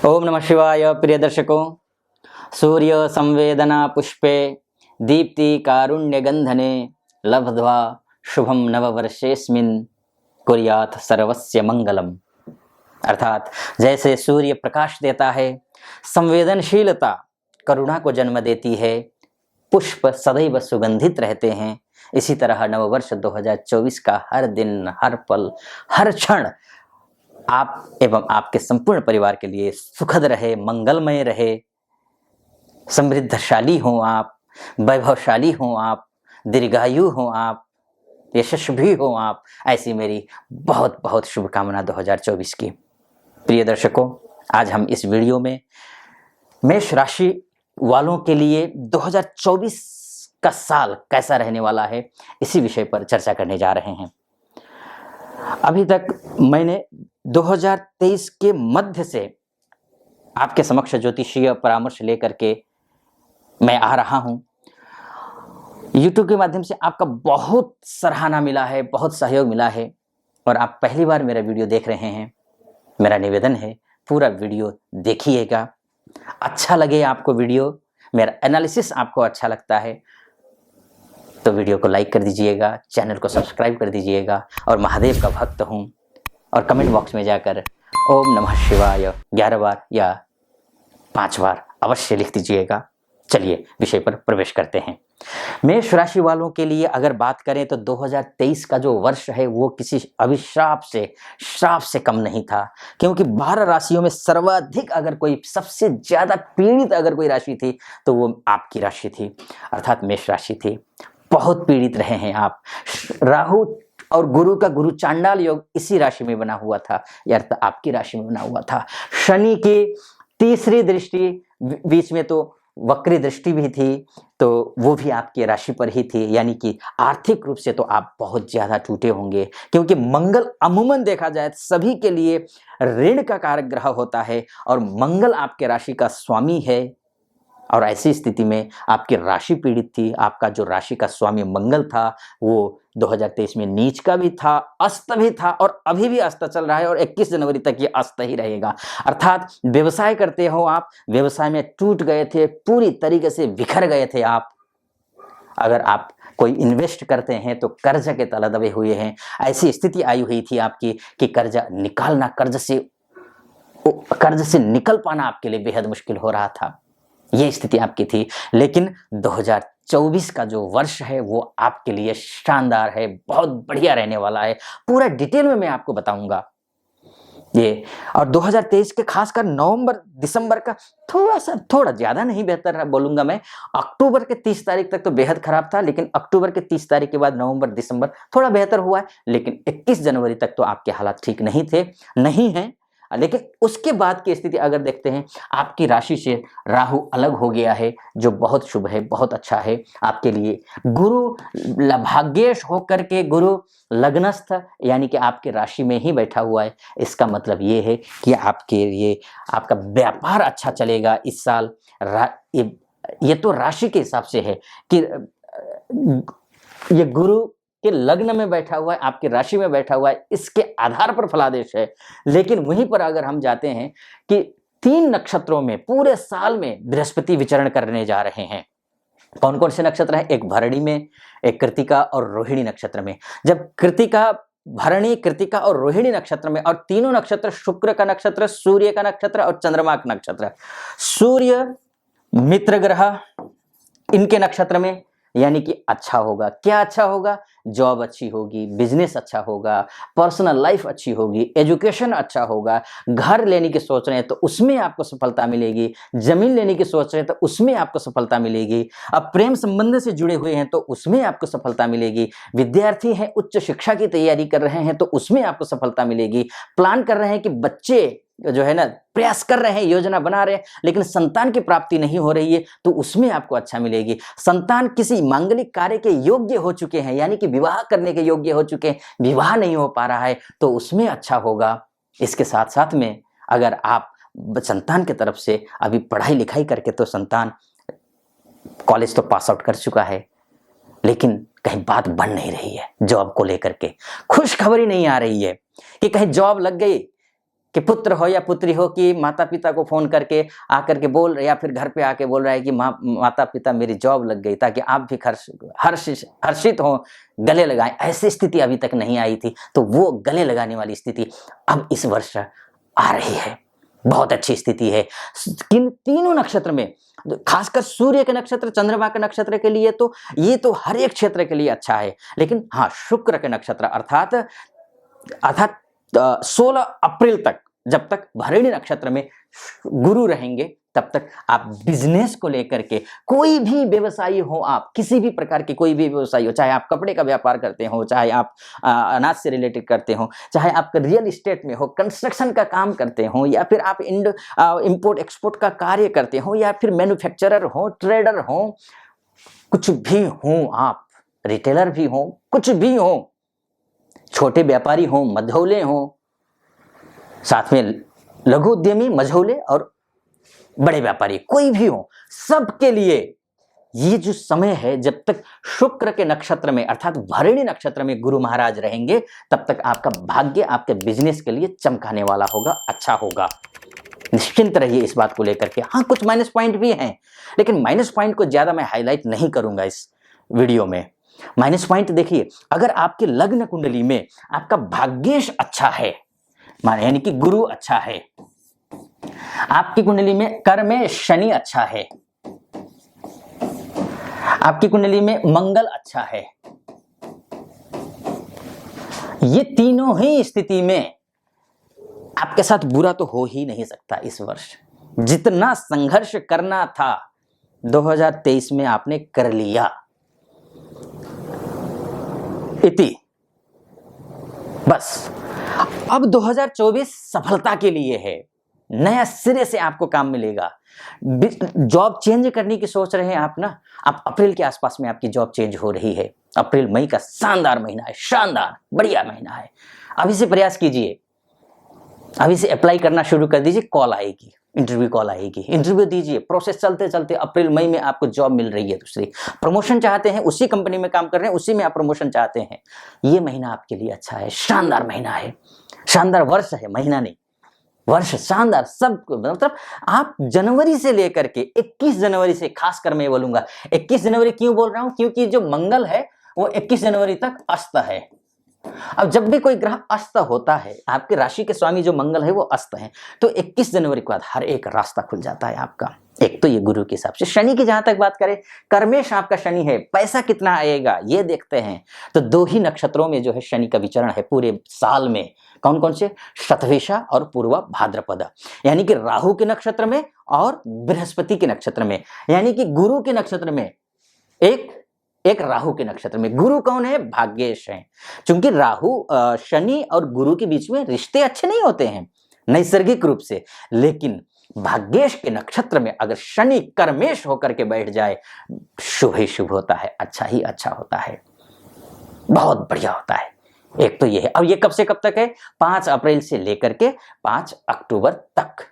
ओम नमः शिवाय। प्रिय दर्शकों, सूर्य संवेदना पुष्पे दीप्ति कारुण्य गंधने लब्ध्वा शुभम नववर्षेस्मिन् कुर्यात् सर्वस्य मंगलम। अर्थात जैसे सूर्य प्रकाश देता है, संवेदनशीलता करुणा को जन्म देती है, पुष्प सदैव सुगंधित रहते हैं, इसी तरह नववर्ष 2024 का हर दिन, हर पल, हर क्षण आप एवं आपके संपूर्ण परिवार के लिए सुखद रहे, मंगलमय रहे, समृद्धशाली हो आप, वैभवशाली हो आप, दीर्घायु हो आप, यशस्वी हो आप, ऐसी मेरी बहुत बहुत शुभकामना 2024 की। प्रिय दर्शकों, आज हम इस वीडियो में मेष राशि वालों के लिए 2024 का साल कैसा रहने वाला है, इसी विषय पर चर्चा करने जा रहे हैं। अभी तक मैंने 2023 के मध्य से आपके समक्ष ज्योतिषीय परामर्श लेकर के मैं आ रहा हूं। YouTube के माध्यम से आपका बहुत सराहना मिला है, बहुत सहयोग मिला है, और आप पहली बार मेरा वीडियो देख रहे हैं। मेरा निवेदन है, पूरा वीडियो देखिएगा। अच्छा लगे आपको वीडियो, मेरा एनालिसिस आपको अच्छा लगता है तो वीडियो को लाइक कर दीजिएगा, चैनल को सब्सक्राइब कर दीजिएगा, और महादेव का भक्त हूं, और कमेंट बॉक्स में जाकर ओम नमः शिवाय 11 बार या 5 बार अवश्य लिख दीजिएगा। चलिए विषय पर प्रवेश करते हैं। मेष राशि वालों के लिए अगर बात करें तो 2023 का जो वर्ष है वो किसी अभिशाप से, श्राप से कम नहीं था, क्योंकि 12 राशियों में सर्वाधिक अगर कोई, सबसे ज्यादा पीड़ित अगर कोई राशि थी तो वो आपकी राशि थी, अर्थात मेष राशि थी। बहुत पीड़ित रहे हैं आप। राहु और गुरु का गुरु चांडाल योग इसी राशि में बना हुआ था, यह अर्थ आपकी राशि में बना हुआ था। शनि की तीसरी दृष्टि, बीच में तो वक्री दृष्टि भी थी, तो वो भी आपकी राशि पर ही थी, यानी कि आर्थिक रूप से तो आप बहुत ज्यादा टूटे होंगे, क्योंकि मंगल अमूमन देखा जाए सभी के लिए ऋण का कारक ग्रह होता है, और मंगल आपके राशि का स्वामी है, और ऐसी स्थिति में आपकी राशि पीड़ित थी। आपका जो राशि का स्वामी मंगल था वो 2023 में नीच का भी था, अस्त भी था, और अभी भी अस्त चल रहा है, और 21 जनवरी तक ये अस्त ही रहेगा। अर्थात व्यवसाय करते हो आप, व्यवसाय में टूट गए थे, पूरी तरीके से बिखर गए थे आप। अगर आप कोई इन्वेस्ट करते हैं तो कर्ज के तले दबे हुए हैं, ऐसी स्थिति आई हुई थी आपकी कि कर्जा निकालना, कर्ज से निकल पाना आपके लिए बेहद मुश्किल हो रहा था। ये स्थिति आपकी थी। लेकिन 2024 का जो वर्ष है वो आपके लिए शानदार है, बहुत बढ़िया रहने वाला है। पूरा डिटेल में मैं आपको बताऊंगा ये। और 2023 के खासकर नवंबर दिसंबर का थोड़ा ज्यादा नहीं बेहतर बोलूंगा मैं। अक्टूबर के 30 तारीख तक तो बेहद खराब था, लेकिन अक्टूबर के 30 तारीख के बाद नवंबर दिसंबर थोड़ा बेहतर हुआ है, लेकिन 21 जनवरी तक तो आपके हालात ठीक नहीं थे, नहीं है। लेकिन उसके बाद की स्थिति अगर देखते हैं, आपकी राशि से राहु अलग हो गया है, जो बहुत शुभ है, बहुत अच्छा है आपके लिए। गुरु भाग्येश होकर के गुरु लग्नस्थ, यानी कि आपके राशि में ही बैठा हुआ है। इसका मतलब ये है कि आपके लिए आपका व्यापार अच्छा चलेगा इस साल। ये तो राशि के हिसाब से है कि ये गुरु के लग्न में बैठा हुआ है, आपकी राशि में बैठा हुआ है, इसके आधार पर फलादेश है। लेकिन वहीं पर अगर हम जाते हैं कि 3 नक्षत्रों में पूरे साल में बृहस्पति विचरण करने जा रहे हैं। कौन कौन से नक्षत्र हैं? एक भरणी में, एक कृतिका और रोहिणी नक्षत्र में। जब कृतिका, भरणी, कृतिका और रोहिणी नक्षत्र में, और तीनों नक्षत्र शुक्र का नक्षत्र, सूर्य का नक्षत्र और चंद्रमा का नक्षत्र। सूर्य मित्र ग्रह इनके नक्षत्र में, यानी कि अच्छा होगा। क्या अच्छा होगा? जॉब अच्छी होगी, बिजनेस अच्छा होगा, पर्सनल लाइफ अच्छी होगी, एजुकेशन अच्छा होगा। घर लेने की सोच रहे हैं तो उसमें आपको सफलता मिलेगी, जमीन लेने की सोच रहे हैं तो उसमें आपको सफलता मिलेगी। अब प्रेम संबंध से जुड़े हुए हैं तो उसमें आपको सफलता मिलेगी। विद्यार्थी हैं, उच्च शिक्षा की तैयारी कर रहे हैं तो उसमें आपको सफलता मिलेगी। प्लान कर रहे हैं कि बच्चे जो है ना, प्रयास कर रहे हैं, योजना बना रहे हैं, लेकिन संतान की प्राप्ति नहीं हो रही है तो उसमें आपको अच्छा मिलेगी। संतान किसी मांगलिक कार्य के योग्य हो चुके हैं, यानी कि विवाह करने के योग्य हो चुके हैं, विवाह नहीं हो पा रहा है तो उसमें अच्छा होगा। इसके साथ साथ में अगर आप संतान की तरफ से अभी पढ़ाई लिखाई करके, तो संतान कॉलेज तो पास आउट कर चुका है, लेकिन कहीं बात बन नहीं रही है जॉब को लेकर के, खुशखबरी नहीं आ रही है कि कहीं जॉब लग गई, कि पुत्र हो या पुत्री हो कि माता पिता को फोन करके आकर के बोल या फिर घर पे आके बोल रहा है कि माता पिता मेरी जॉब लग गई, ताकि आप भी हर्षित हो, गले लगाएं। ऐसी स्थिति अभी तक नहीं आई थी, तो वो गले लगाने वाली स्थिति अब इस वर्ष आ रही है। बहुत अच्छी स्थिति है किन तीनों नक्षत्र में, खासकर सूर्य के नक्षत्र, चंद्रमा के नक्षत्र के लिए तो ये तो हर एक क्षेत्र के लिए अच्छा है। लेकिन हाँ, शुक्र के नक्षत्र अर्थात 16 अप्रैल तक, जब तक भरणी नक्षत्र में गुरु रहेंगे, तब तक आप बिजनेस को लेकर के, कोई भी व्यवसायी हो आप, किसी भी प्रकार के कोई भी व्यवसायी हो, चाहे आप कपड़े का व्यापार करते हो, चाहे आप अनाज से रिलेटेड करते हो, चाहे आप रियल एस्टेट में हो, कंस्ट्रक्शन का काम करते हो, या फिर आप इंपोर्ट एक्सपोर्ट का कार्य करते हो, या फिर मैन्युफैक्चरर हो, ट्रेडर हो, कुछ भी हो आप, रिटेलर भी हो, कुछ भी हो, छोटे व्यापारी हो, मझौले हो, साथ में लघु उद्यमी, मझौले और बड़े व्यापारी, कोई भी हो, सबके लिए ये जो समय है, जब तक शुक्र के नक्षत्र में अर्थात भरणी नक्षत्र में गुरु महाराज रहेंगे, तब तक आपका भाग्य आपके बिजनेस के लिए चमकाने वाला होगा, अच्छा होगा। निश्चिंत रहिए इस बात को लेकर के। हाँ, कुछ माइनस पॉइंट भी हैं, लेकिन माइनस पॉइंट को ज्यादा मैं हाईलाइट नहीं करूंगा इस वीडियो में। माइनस पॉइंट देखिए, अगर आपके लग्न कुंडली में आपका भाग्येश अच्छा है, माने यानी कि गुरु अच्छा है, आपकी कुंडली में कर में शनि अच्छा है, आपकी कुंडली में मंगल अच्छा है, ये तीनों ही स्थिति में आपके साथ बुरा तो हो ही नहीं सकता। इस वर्ष जितना संघर्ष करना था 2023 में आपने कर लिया, इति बस अब 2024 सफलता के लिए है, नया सिरे से आपको काम मिलेगा। जॉब चेंज करने की सोच रहे हैं आप ना, आप अप्रैल के आसपास में आपकी जॉब चेंज हो रही है। अप्रैल मई का शानदार महीना है, शानदार बढ़िया महीना है। अभी से प्रयास कीजिए, अभी से अप्लाई करना शुरू कर दीजिए, कॉल आएगी, इंटरव्यू कॉल आएगी, इंटरव्यू दीजिए, प्रोसेस चलते चलते अप्रैल मई में आपको जॉब मिल रही है। दूसरी प्रमोशन चाहते हैं, उसी कंपनी में काम कर रहे हैं, उसी में आप प्रमोशन चाहते हैं, ये महीना आपके लिए अच्छा है, शानदार महीना है, शानदार वर्ष है, महीना नहीं वर्ष, शानदार। सब मतलब आप जनवरी से लेकर के 21 जनवरी से, खासकर मैं बोलूंगा 21 जनवरी क्यों बोल रहा हूं, क्योंकि जो मंगल है वो 21 जनवरी तक अस्त है। अब जब भी कोई ग्रह अस्त होता है, आपके राशि के स्वामी जो मंगल है वो अस्त है, तो 21 जनवरी के बाद हर एक रास्ता खुल जाता है आपका। एक तो ये गुरु के हिसाब से। शनि की जहां तक बात करें, कर्मेश आपका शनि है, पैसा कितना आएगा ये देखते हैं, तो 2 ही नक्षत्रों में जो है शनि का विचरण है पूरे साल में। कौन कौन से? शतभिषा और पूर्वा भाद्रपद, यानी कि राहु के नक्षत्र में और बृहस्पति के नक्षत्र में, यानी कि गुरु के नक्षत्र में एक राहु के नक्षत्र में। गुरु कौन है? भाग्येश है। क्योंकि राहु शनि और गुरु के बीच में रिश्ते अच्छे नहीं होते हैं नैसर्गिक रूप से, लेकिन भाग्येश के नक्षत्र में अगर शनि कर्मेश होकर के बैठ जाए, शुभ ही शुभ होता है, अच्छा ही अच्छा होता है, बहुत बढ़िया होता है। एक तो ये है। अब ये कब से कब तक है? 5 अप्रैल से लेकर के 5 अक्टूबर तक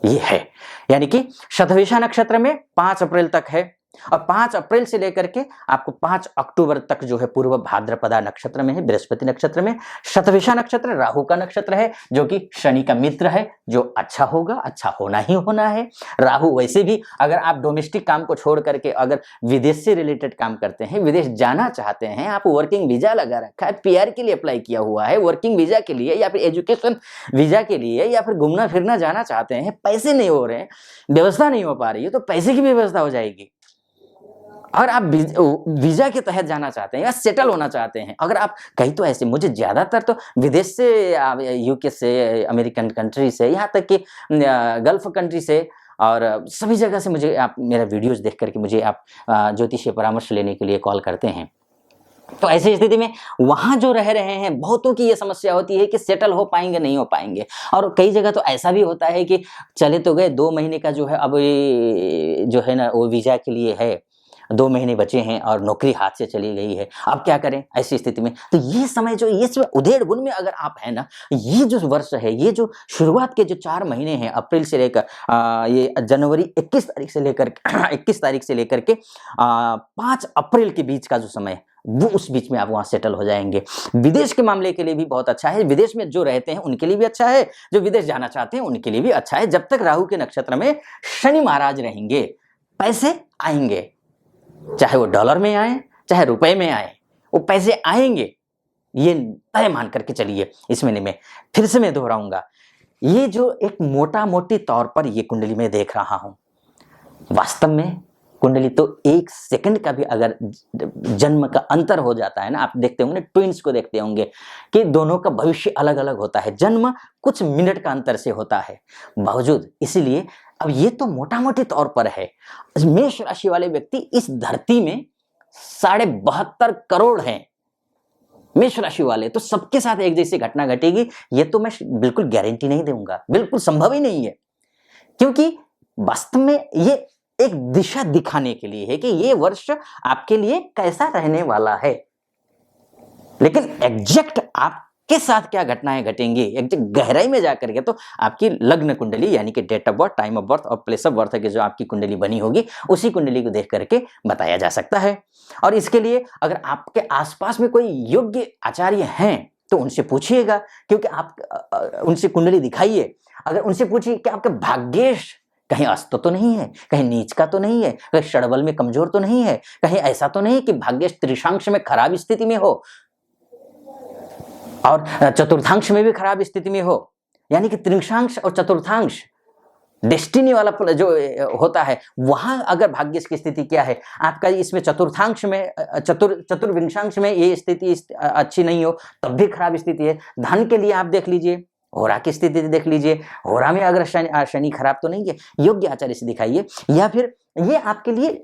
ये है, यानी कि शतभिषा नक्षत्र में 5 अप्रैल तक है, और 5 अप्रैल से लेकर के आपको 5 अक्टूबर तक जो है पूर्व भाद्रपदा नक्षत्र में है, बृहस्पति नक्षत्र में। शतभिषा नक्षत्र राहु का नक्षत्र है, जो कि शनि का मित्र है, जो अच्छा होगा, अच्छा होना ही होना है। राहु वैसे भी अगर आप डोमेस्टिक काम को छोड़ करके अगर विदेश से रिलेटेड काम करते हैं, विदेश जाना चाहते हैं, आप वर्किंग वीजा लगा रखा है, पीआर के लिए अप्लाई किया हुआ है, वर्किंग वीजा के लिए या फिर एजुकेशन वीजा के लिए, या फिर घूमना फिरना जाना चाहते हैं, पैसे नहीं हो रहे हैं, व्यवस्था नहीं हो पा रही है, तो पैसे की व्यवस्था हो जाएगी। अगर आप वीजा के तहत जाना चाहते हैं या सेटल होना चाहते हैं, अगर आप कहीं, तो ऐसे मुझे ज्यादातर तो विदेश से, यूके से, अमेरिकन कंट्री से, यहाँ तक कि गल्फ कंट्री से, और सभी जगह से मुझे आप मेरा वीडियोस देख करके मुझे आप ज्योतिषीय परामर्श लेने के लिए कॉल करते हैं। तो ऐसी स्थिति में वहां जो रह रहे हैं, बहुतों की ये समस्या होती है कि सेटल हो पाएंगे, नहीं हो पाएंगे। और कई जगह तो ऐसा भी होता है कि चले तो गए, 2 महीने का जो है अब जो है ना वो वीजा के लिए है, 2 महीने बचे हैं और नौकरी हाथ से चली गई है, अब क्या करें ऐसी स्थिति में? तो ये समय जो ये समय उधेड़ बुन में अगर आप हैं ना, ये जो वर्ष है, ये जो शुरुआत के जो 4 महीने हैं अप्रैल से लेकर ये जनवरी 21 तारीख से लेकर 21 तारीख से लेकर के 5 अप्रैल के बीच का जो समय है, वो उस बीच में आप वहाँ सेटल हो जाएँगे। विदेश के मामले के लिए भी बहुत अच्छा है, विदेश में जो रहते हैं उनके लिए भी अच्छा है, जो विदेश जाना चाहते हैं उनके लिए भी अच्छा है। जब तक राहु के नक्षत्र में शनि महाराज रहेंगे, पैसे आएँगे, चाहे वो डॉलर में आए, चाहे रुपए में आए, वो पैसे आएँगे, ये तय मान करके चलिए। इस महीने में फिर से मैं दोहराऊँगा, ये जो एक मोटा-मोटी तौर पर ये कुंडली मैं देख रहा हूँ, वास्तव में कुंडली तो 1 सेकंड का भी अगर जन्म का अंतर हो जाता है ना, आप देखते होंगे ना, ट्विन्स को देखते होंगे कि दोनों का भविष्य अलग-अलग होता है, जन्म कुछ मिनट का अंतर से होता है बावजूद। इसीलिए अब ये तो मोटा-मोटी तौर पर है। मेष राशि वाले व्यक्ति इस धरती में 72.5 करोड़ हैं। मेष राशि वाले तो सबके साथ एक जैसी घटना घटेगी, ये तो मैं बिल्कुल गारंटी नहीं दूंगा, बिल्कुल संभव ही नहीं है, क्योंकि वास्तव में ये एक दिशा दिखाने के लिए है कि ये वर्ष आपके लिए कैसा रहने वाला है। लेकिन एग्जैक्ट आपके साथ क्या घटनाएं घटेंगी, एग्जैक्ट गहराई में जाकर के तो आपकी लग्न कुंडली यानी कि date of birth, time of birth और प्लेस ऑफ बर्थ की जो आपकी कुंडली बनी होगी, उसी कुंडली को देख करके बताया जा सकता है। और इसके लिए अगर आपके आसपास में कोई योग्य आचार्य हैं तो उनसे पूछिएगा, क्योंकि आप उनसे कुंडली दिखाइए। अगर उनसे पूछिए कि आपके भाग्येश कहीं अस्त तो नहीं है, कहीं नीच का तो नहीं है, कहीं षडबल में कमजोर तो नहीं है, कहीं ऐसा तो नहीं कि भाग्येश त्रिशांश में खराब स्थिति में हो और चतुर्थांश में भी खराब स्थिति में हो, यानी कि त्रिशांश और चतुर्थांश डेस्टिनी वाला जो होता है, वहां अगर भाग्य की स्थिति क्या है आपका, इसमें चतुर्थांश में चतुर्विंशांश में ये स्थिति अच्छी नहीं हो तब भी खराब स्थिति है। धन के लिए आप देख लीजिए, होरा की स्थिति देख लीजिए, होरा में अगर शनि खराब तो नहीं है, योग्य आचार्य से दिखाइए। या फिर ये आपके लिए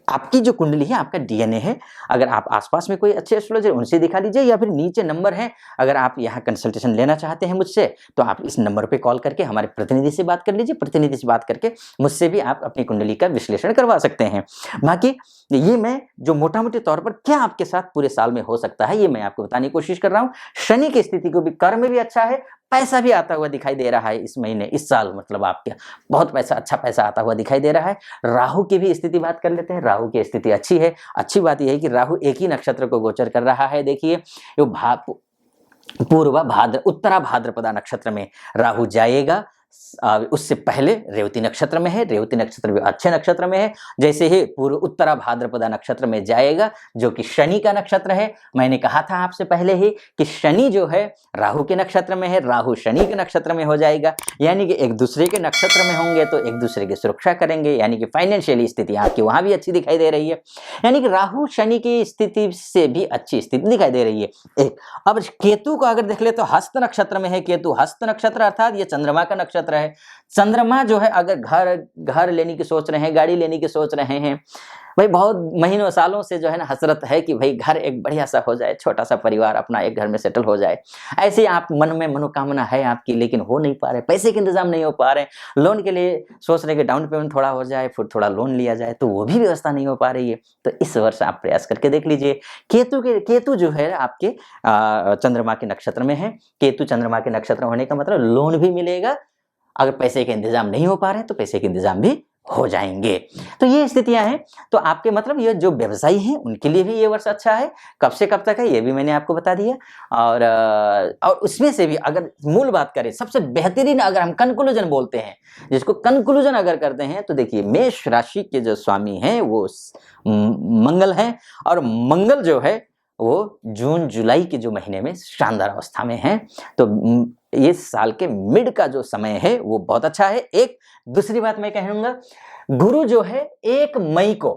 आपकी जो कुंडली है, आपका डीएनए है, अगर आप आसपास में कोई अच्छे एस्ट्रोलॉजर उनसे दिखा लीजिए, या फिर नीचे नंबर है, अगर आप यहाँ कंसल्टेशन लेना चाहते हैं मुझसे तो आप इस नंबर पे कॉल करके हमारे प्रतिनिधि से बात कर लीजिए। प्रतिनिधि से बात करके मुझसे भी आप अपनी कुंडली का विश्लेषण करवा सकते हैं। बाकी ये मैं जो मोटा मोटी तौर पर क्या आपके साथ पूरे साल में हो सकता है, ये मैं आपको बताने की कोशिश कर रहा हूँ। शनि की स्थिति को भी, कर्म भी अच्छा है, पैसा भी आता हुआ दिखाई दे रहा है इस महीने, इस साल मतलब आपके बहुत पैसा, अच्छा पैसा आता हुआ दिखाई दे रहा है। राहु की भी स्थिति बात कर लेते हैं। राहु की स्थिति अच्छी है। अच्छी बात यह है कि राहु एक ही नक्षत्र को गोचर कर रहा है। देखिए पूर्वा भाद्र उत्तरा भाद्रपदा नक्षत्र में राहु जाएगा, उससे पहले रेवती नक्षत्र में है। रेवती नक्षत्र भी अच्छे नक्षत्र में है। जैसे ही पूर्व उत्तरा भाद्रपदा नक्षत्र में जाएगा, जो कि शनि का नक्षत्र है, मैंने कहा था आपसे पहले ही कि शनि जो है राहु के नक्षत्र में है, राहु शनि के नक्षत्र में हो जाएगा, यानी कि एक दूसरे के नक्षत्र में होंगे तो एक दूसरे की सुरक्षा करेंगे, यानी कि फाइनेंशियली स्थिति आपकी वहां भी अच्छी दिखाई दे रही है, यानी कि राहु शनि की स्थिति से भी अच्छी स्थिति दिखाई दे रही है। एक अब केतु को अगर देख ले तो हस्त नक्षत्र में है केतु। हस्त नक्षत्र अर्थात ये चंद्रमा का नक्षत्र है। चंद्रमा जो है, अगर घर लेने की सोच रहे हैं, गाड़ी लेने की सोच रहे हैं, भाई बहुत महीनों सालों से जो है ना हसरत है कि भाई घर एक बढ़िया सा हो जाए, छोटा सा परिवार अपना एक घर में सेटल हो जाए, ऐसे आप मन में मनोकामना है आपकी, लेकिन हो नहीं पा रहे, पैसे के इंतजाम नहीं हो पा रहे, लोन के लिए सोच रहे कि डाउन पेमेंट थोड़ा हो जाए, फिर थोड़ा लोन लिया जाए, तो वो भी व्यवस्था नहीं हो पा रही है। तो इस वर्ष आप प्रयास करके देख लीजिए। केतु जो है आपके चंद्रमा के नक्षत्र में है। केतु चंद्रमा के नक्षत्र होने का मतलब लोन भी मिलेगा, अगर पैसे के इंतजाम नहीं हो पा रहे तो पैसे के इंतजाम भी हो जाएंगे। तो ये स्थितियां हैं। तो आपके मतलब ये जो व्यवसायी हैं उनके लिए भी ये वर्ष अच्छा है। कब से कब तक है ये भी मैंने आपको बता दिया। और उसमें से भी अगर मूल बात करें, सबसे बेहतरीन अगर हम कंक्लूजन बोलते हैं, जिसको कंक्लूजन अगर करते हैं, तो देखिए मेष राशि के जो स्वामी हैं वो मंगल हैं, और मंगल जो है वो जून जुलाई के जो महीने में शानदार अवस्था में है। तो ये साल के मिड का जो समय है वो बहुत अच्छा है। एक दूसरी बात मैं कहूंगा, गुरु जो है 1 मई को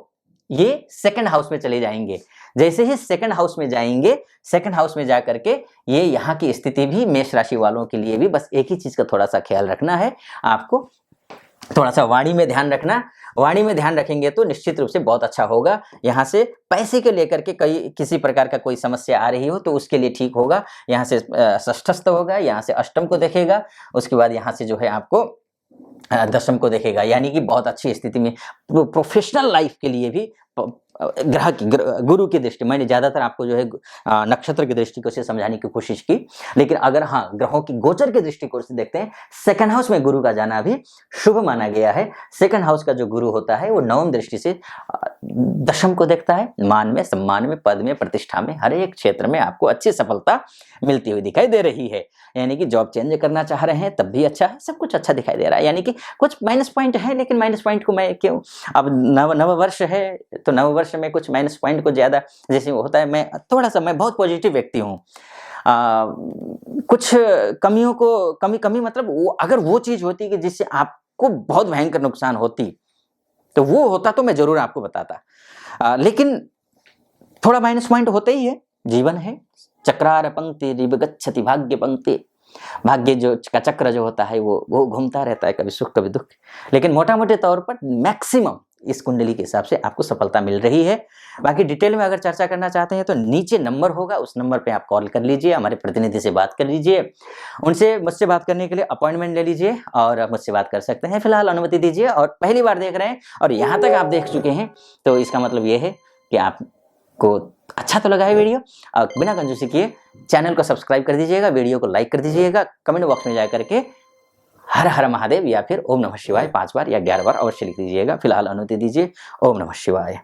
ये सेकंड हाउस में चले जाएंगे। जैसे ही सेकंड हाउस में जाएंगे, सेकंड हाउस में जाकर के ये यहाँ की स्थिति भी मेष राशि वालों के लिए भी बस एक ही चीज का थोड़ा सा ख्याल रखना है, आपको थोड़ा सा वाणी में ध्यान रखना। वाणी में ध्यान रखेंगे तो निश्चित रूप से बहुत अच्छा होगा। यहाँ से पैसे के लेकर के किसी प्रकार का कोई समस्या आ रही हो तो उसके लिए ठीक होगा। यहाँ से षष्ठस्थ होगा, यहाँ से अष्टम को देखेगा, उसके बाद यहाँ से जो है आपको दशम को देखेगा, यानी कि बहुत अच्छी स्थिति में प्रोफेशनल लाइफ के लिए भी ग्रह की गुरु की दृष्टि, मैंने ज़्यादातर आपको जो है नक्षत्र की दृष्टि से समझाने की कोशिश की, लेकिन अगर हाँ ग्रहों की गोचर के दृष्टिकोण से देखते हैं, सेकंड हाउस में गुरु का जाना भी शुभ माना गया है। सेकंड हाउस का जो गुरु होता है वो नवम दृष्टि से दशम को देखता है, मान में, सम्मान में, पद में, प्रतिष्ठा में, हर एक क्षेत्र में आपको अच्छी सफलता मिलती हुई दिखाई दे रही है। यानी कि जॉब चेंज करना चाह रहे हैं तब भी अच्छा है, सब कुछ अच्छा दिखाई दे रहा है। यानी कि कुछ माइनस पॉइंट है, लेकिन माइनस पॉइंट को मैं क्यों, अब नव वर्ष है तो नव वर्ष में कुछ माइनस पॉइंट को ज्यादा जैसे होता है, मैं थोड़ा सा, मैं बहुत पॉजिटिव व्यक्ति हूँ। कुछ कमियों को कमी मतलब वो अगर वो चीज होती कि जिससे आपको बहुत भयंकर नुकसान होती तो वो होता तो मैं जरूर आपको बताता, लेकिन थोड़ा माइनस पॉइंट होते ही है, जीवन है। चक्रार पंक्ति रिब गच्छति भाग्य पंक्ति, भाग्य जो का चक्र जो होता है वो घूमता रहता है, कभी सुख कभी दुख, लेकिन मोटा मोटे तौर पर मैक्सिमम इस कुंडली के हिसाब से आपको सफलता मिल रही है। बाकी डिटेल में अगर चर्चा करना चाहते हैं तो नीचे नंबर होगा, उस नंबर पे आप कॉल कर लीजिए, हमारे प्रतिनिधि से बात कर लीजिए, उनसे मुझसे बात करने के लिए अपॉइंटमेंट ले लीजिए और मुझसे बात कर सकते हैं। फिलहाल अनुमति दीजिए, और पहली बार देख रहे हैं और यहाँ तक आप देख चुके हैं तो इसका मतलब ये है कि आपको अच्छा तो लगा है वीडियो, और बिना कंजूसी किए चैनल को सब्सक्राइब कर दीजिएगा, वीडियो को लाइक कर दीजिएगा, कमेंट बॉक्स में जाकर के हर हर महादेव या फिर ओम नमः शिवाय 5 बार या 11 बार अवश्य लिख दीजिएगा। फिलहाल अनुमति दीजिए। ओम नमः शिवाय।